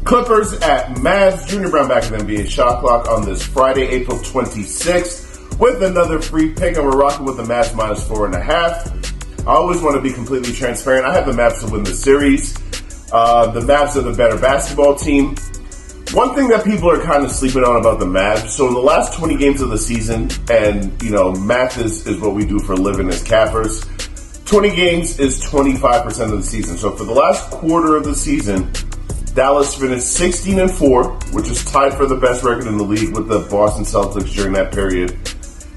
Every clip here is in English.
Clippers at Mavs. Junior Brown back at the NBA Shot Clock on this Friday, April 26th with another free pick, and we're rocking with the Mavs -4.5. I always want to be completely transparent. I have the Mavs to win the series. The Mavs are the better basketball team. One thing that people are kind of sleeping on about the Mavs, so in the last 20 games of the season, and math is what we do for a living as cappers, 20 games is 25% of the season. So for the last quarter of the season, Dallas finished 16-4, which is tied for the best record in the league with the Boston Celtics during that period.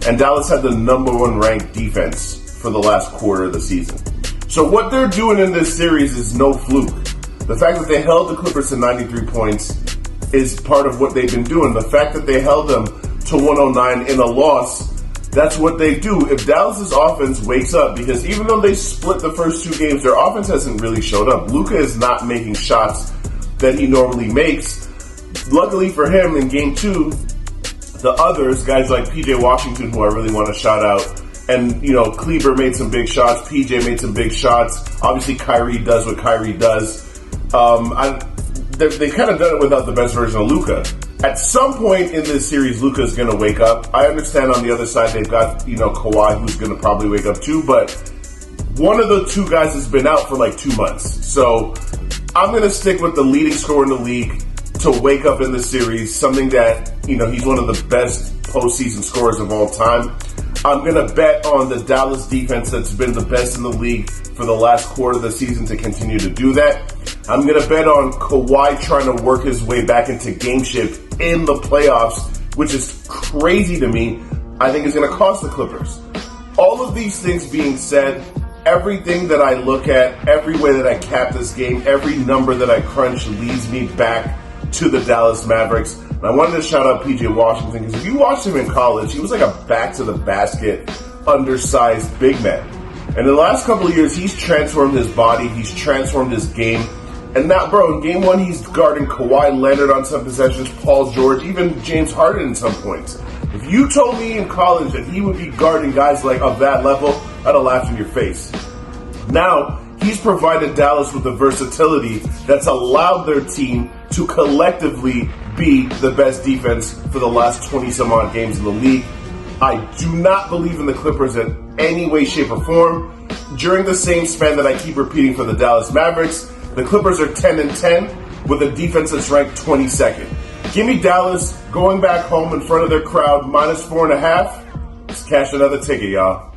And Dallas had the number one ranked defense for the last quarter of the season. So what they're doing in this series is no fluke. The fact that they held the Clippers to 93 points is part of what they've been doing. The fact that they held them to 109 in a loss, that's what they do. If Dallas's offense wakes up, because even though they split the first two games, their offense hasn't really showed up. Luka is not making shots that he normally makes. Luckily for him, in game two, the others, guys like PJ Washington, who I really want to shout out, and Kleber made some big shots, PJ made some big shots. Obviously, Kyrie does what Kyrie does. They've kind of done it without the best version of Luka. At some point in this series, Luka is going to wake up. I understand on the other side they've got Kawhi, who's going to probably wake up too, but one of the two guys has been out for like 2 months. So I'm going to stick with the leading scorer in the league to wake up in the series, something that, he's one of the best postseason scorers of all time. I'm going to bet on the Dallas defense that's been the best in the league for the last quarter of the season to continue to do that. I'm going to bet on Kawhi trying to work his way back into game shape in the playoffs, which is crazy to me. I think it's going to cost the Clippers. All of these things being said, everything that I look at, every way that I cap this game, every number that I crunch leads me back to the Dallas Mavericks. And I wanted to shout out PJ Washington, because if you watched him in college, he was like a back-to-the-basket, undersized big man. And in the last couple of years, he's transformed his body, he's transformed his game. And now, in game one, he's guarding Kawhi Leonard on some possessions, Paul George, even James Harden in some points. If you told me in college that he would be guarding guys like of that level, I'd have laughed in your face. Now, he's provided Dallas with the versatility that's allowed their team to collectively be the best defense for the last 20-some-odd games in the league. I do not believe in the Clippers in any way, shape, or form. During the same span that I keep repeating for the Dallas Mavericks, the Clippers are 10-10 with a defense that's ranked 22nd. Give me Dallas going back home in front of their crowd, -4.5. Let's cash another ticket, y'all.